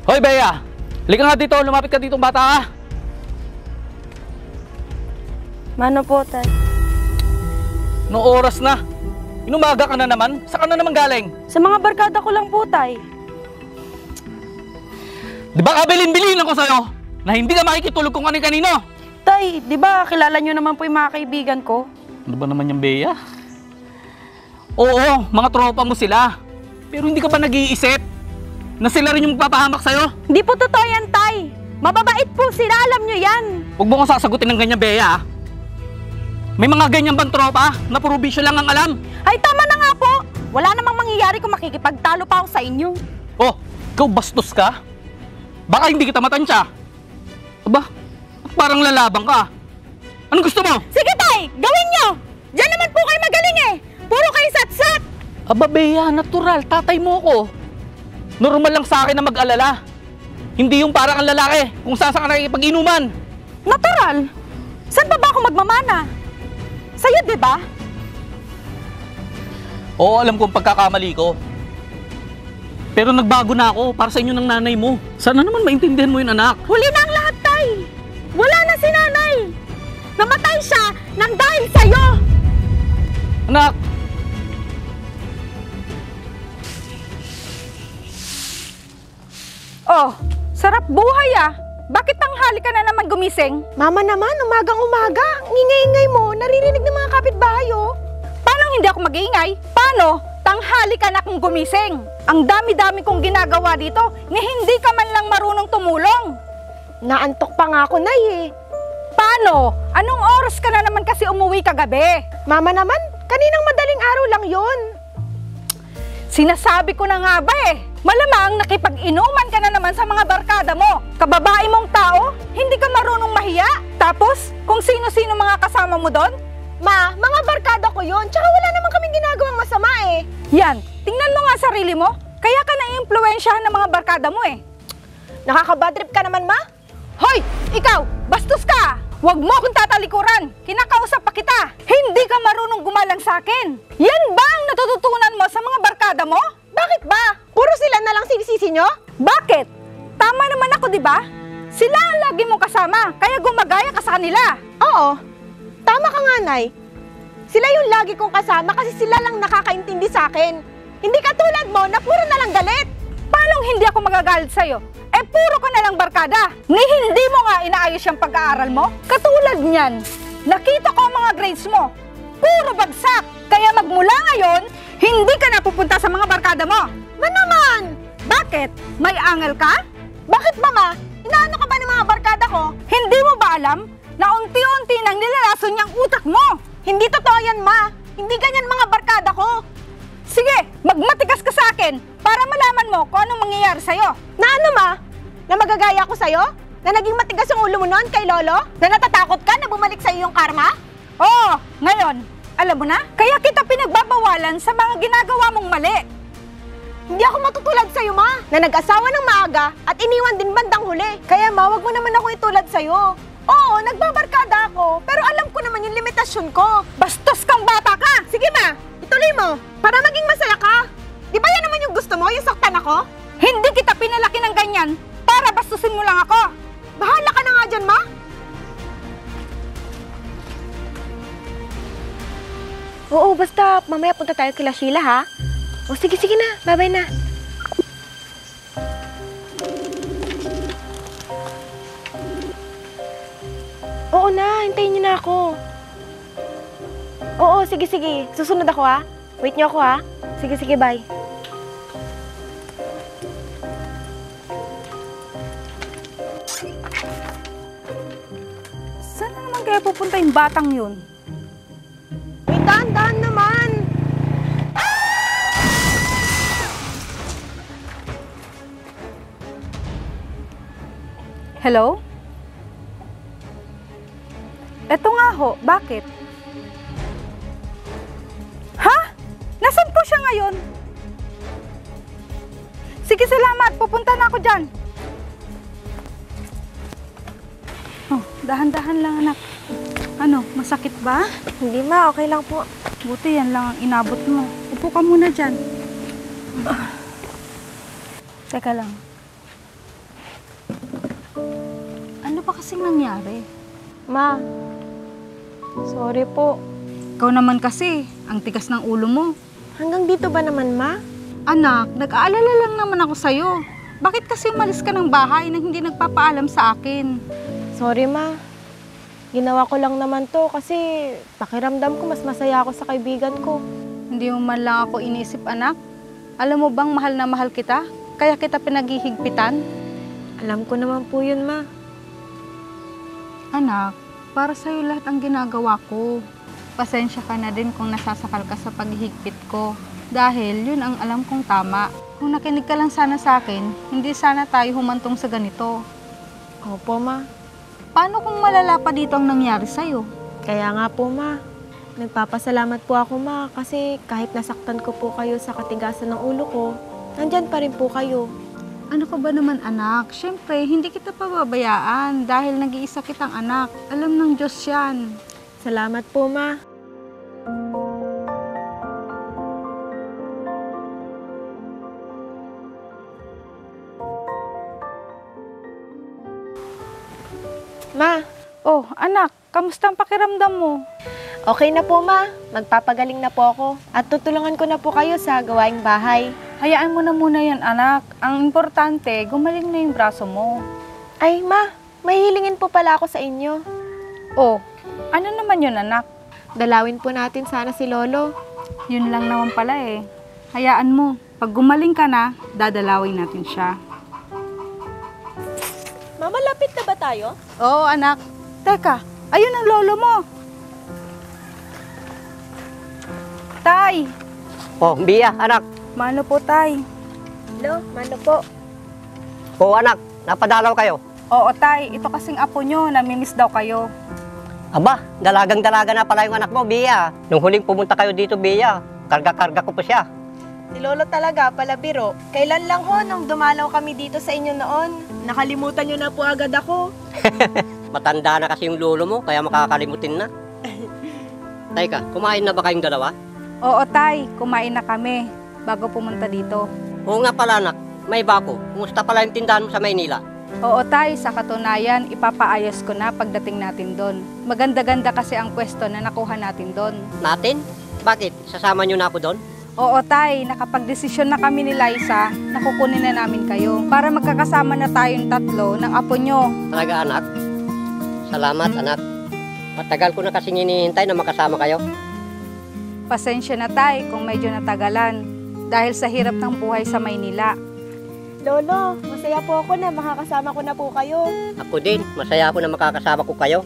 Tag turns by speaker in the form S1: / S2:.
S1: Hoy, Bea! Halika nga dito, lumapit ka dito, bata ka!
S2: Mano po, tay?
S1: Noong oras na. Inumaga ka na naman? Saan ka na naman galing?
S2: Sa mga barkada ko lang po, tay.
S1: Di ba kabilin-bilin ako sa'yo na hindi ka makikitulog kung kanino?
S2: Tay, di ba kilala nyo naman po yung mga kaibigan ko?
S1: Ano ba naman yung Bea? Oo, mga tropa mo sila. Pero hindi ka ba nag-iisip na sila rin yung magpapahamak sa'yo?
S2: Hindi po totoo yan, tay. Mababait po sila, alam nyo yan.
S1: Huwag mo kong sasagutin ng ganyan, Bea. May mga ganyan bang tropa na puro bisyo lang ang alam?
S2: Ay, tama na nga po. Wala namang mangyayari kung makikipagtalo pa ako sa inyo.
S1: Oh, ikaw bastos ka? Baka hindi kita matansya. Aba, parang lalabang ka. Anong gusto mo?
S2: Sige, tay! Gawin nyo! Diyan naman po kayo magaling eh! Puro kayo sat-sat!
S1: Aba, Bea, natural. Tatay mo ko. Normal lang sa akin na mag-alala. Hindi yung parang ang lalaki kung saan ka nakikipag-inuman.
S2: Natural? Saan pa ba ako magmamana? Sa'yo, di ba?
S1: Oo, alam kong pagkakamali ko. Pero nagbago na ako para sa inyo ng nanay mo. Sana naman maintindihan mo yun, anak.
S2: Huli na ang lahat, tay! Wala na si nanay! Namatay siya nang dahil sa'yo!
S1: Anak!
S2: Oh, sarap buhay ah! Bakit tanghali ka na naman gumising?
S3: Mama naman, umagang-umaga. Ngingay-ingay mo, naririnig ng mga kapitbahay oh.
S2: Paano hindi ako mag-iingay? Paano? Tanghali ka na kung gumising. Ang dami-dami kong ginagawa dito, ni hindi ka man lang marunong tumulong.
S3: Naantok pa nga ako, Nay eh.
S2: Paano? Anong oras ka na naman kasi umuwi kagabi?
S3: Mama naman, kaninang madaling araw lang yon.
S2: Sinasabi ko na nga ba eh. Malamang nakipag-inuman ka na naman sa mga barkada mo. Kababae mong tao, hindi ka marunong mahiya. Tapos, kung sino-sino mga kasama mo doon?
S3: Ma, mga barkada ko yon. Tsaka wala naman kaming ginagawang masama eh.
S2: Yan, tingnan mo nga sarili mo. Kaya ka na-impluwensyahan ng mga barkada mo eh.
S3: Nakakabadrip ka naman, Ma?
S2: Hoy! Ikaw! Bastos ka! Huwag mo akong tatalikuran! Kinakausap pa kita! Hindi ka marunong gumalang sa akin! Yan ba ang natututunan mo sa mga barkada mo?
S3: Bakit ba? Puro sila na lang sinisisi nyo?
S2: Bakit? Tama naman ako, di ba? Sila ang lagi mong kasama, kaya gumagaya ka sa kanila.
S3: Oo. Tama ka nga, Nay. Sila yung lagi kong kasama kasi sila lang nakakaintindi sa akin. Hindi katulad mo na puro na lang galit.
S2: Paano hindi ako magagalit sa'yo? Eh, puro ka na lang barkada. Ni hindi mo nga inaayos yung pag-aaral mo? Katulad niyan, nakita ko ang mga grades mo. Puro bagsak. Kaya magmula ngayon, hindi ka na pupunta sa mga barkada mo.
S3: Ma naman!
S2: Bakit? May angal ka?
S3: Bakit ba, Ma? Inaano ka ba ng mga barkada ko?
S2: Hindi mo ba alam na unti-unti nang nilalason niyang utak mo?
S3: Hindi totoo yan, Ma. Hindi ganyan mga barkada ko.
S2: Sige, magmatigas ka sa akin para malaman mo kung anong mangyayari sa'yo.
S3: Na ano, Ma? Na magagaya ko sa'yo? Na naging matigas ang ulo mo noon kay Lolo? Na natatakot ka na bumalik sa'yo yung karma?
S2: Oo, ngayon, alam mo na? Kaya kita pinagbabawalan sa mga ginagawa mong mali.
S3: Hindi ako matutulad sa'yo, Ma. Na nag-asawa ng maaga at iniwan din bandang huli. Kaya, Ma, wag mo naman ako itulad sa'yo. Oo, nagbabarkada ako. Pero alam ko naman yung limitasyon ko.
S2: Bastos kang bata ka!
S3: Sige, Ma. Ituloy mo. Para maging masaya ka. Di ba yan naman yung gusto mo? Yung saktan ako?
S2: Hindi kita pinalaki ng ganyan para bastusin mo lang ako.
S3: Bahala ka na nga dyan, Ma. Oo, basta mamaya punta tayo kila Sheila, ha? O sige, sige na. Bye-bye na. Oo na, hintayin niyo na ako. Oo, sige, sige. Susunod ako, ha? Wait niyo ako, ha? Sige, sige, bye.
S2: Saan na naman kaya pupunta yung batang yun?
S3: May dahan-dahan naman.
S2: Hello? Eto nga ho, bakit? Ha? Nasaan po siya ngayon? Sige, salamat. Pupunta na ako dyan. Oh, dahan-dahan lang, anak. Ano, masakit ba?
S3: Hindi, Ma. Okay lang po.
S2: Buti yan lang ang inabot mo. Upo ka muna dyan. Teka lang. kasing nangyari?
S3: Ma, sorry po.
S2: Ikaw naman kasi, ang tigas ng ulo mo.
S3: Hanggang dito ba naman, Ma?
S2: Anak, nag-aalala lang naman ako sa'yo. Bakit kasi umalis ka ng bahay na hindi nagpapaalam sa akin?
S3: Sorry, Ma. Ginawa ko lang naman to kasi pakiramdam ko mas masaya ako sa kaibigan ko.
S2: Hindi mo man lang ako iniisip, anak. Alam mo bang mahal na mahal kita? Kaya kita pinaghihigpitan?
S3: Alam ko naman po yun, Ma.
S2: Anak, para sa'yo lahat ang ginagawa ko. Pasensya ka na din kung nasasakal ka sa paghihigpit ko. Dahil yun ang alam kong tama. Kung nakinig ka lang sana sa akin, hindi sana tayo humantong sa ganito.
S3: Opo, Ma.
S2: Paano kung malala pa dito ang nangyari sa'yo?
S3: Kaya nga po, Ma. Nagpapasalamat po ako, Ma, kasi kahit nasaktan ko po kayo sa katigasan ng ulo ko, nandyan pa rin po kayo.
S2: Ano ka ba naman, anak? Siyempre, hindi kita pababayaan dahil nag-iisa kitang anak. Alam ng Diyos yan.
S3: Salamat po, Ma. Ma,
S2: Oh, anak, kamusta ang pakiramdam mo?
S3: okay na po, Ma. Magpapagaling na po ako. At tutulungan ko na po kayo sa gawaing bahay.
S2: Hayaan mo na muna yan, anak. Ang importante, gumaling na yung braso mo.
S3: Ay, Ma, may hilingin po pala ako sa inyo.
S2: Oh, ano naman yun, anak?
S3: Dalawin po natin sana si Lolo.
S2: Yun lang naman pala eh. Hayaan mo, pag gumaling ka na, dadalawin natin siya.
S3: Mama, lapit na ba tayo?
S2: Oo, anak. Teka, ayun ang lolo mo. Tay!
S4: Oh, Bia, anak.
S2: Mano po, tay?
S3: Lo, mano po.
S4: Oh, anak, napadalaw kayo.
S2: Oo, tay. Ito kasing apo nyo, namimiss daw kayo.
S4: Aba, dalagang-dalaga na pala yung anak mo, Bia. Nung huling pumunta kayo dito, Bia, karga-karga ko pa siya.
S3: Si Lolo talaga, palabiro. Kailan lang ho, nung dumalaw kami dito sa inyo noon, nakalimutan nyo na po agad ako.
S4: Matanda na kasi yung lolo mo, kaya makakalimutin na. Teka, kumain na ba kayong dalawa?
S2: Oo, tay. Kumain na kami bago pumunta dito.
S4: Oo nga pala, anak. May bako. Kumusta pala yung tindahan mo sa Maynila?
S2: Oo, tay. Sa katunayan, ipapaayos ko na pagdating natin doon. Maganda-ganda kasi ang pwesto na nakuha natin doon.
S4: Natin? Bakit? Sasama nyo na ako doon?
S2: Oo, tay. Nakapag-desisyon na kami ni Liza na kukunin na namin kayo para magkakasama na tayong tatlo ng apo nyo.
S4: Talaga, anak? Salamat, anak. Matagal ko na kasi hinihintay na makasama kayo.
S2: Pasensya na, tay, kung medyo natagalan dahil sa hirap ng buhay sa Maynila.
S3: Lolo, masaya po ako na makakasama ko na po kayo.
S4: Ako din, masaya ako na makakasama ko kayo.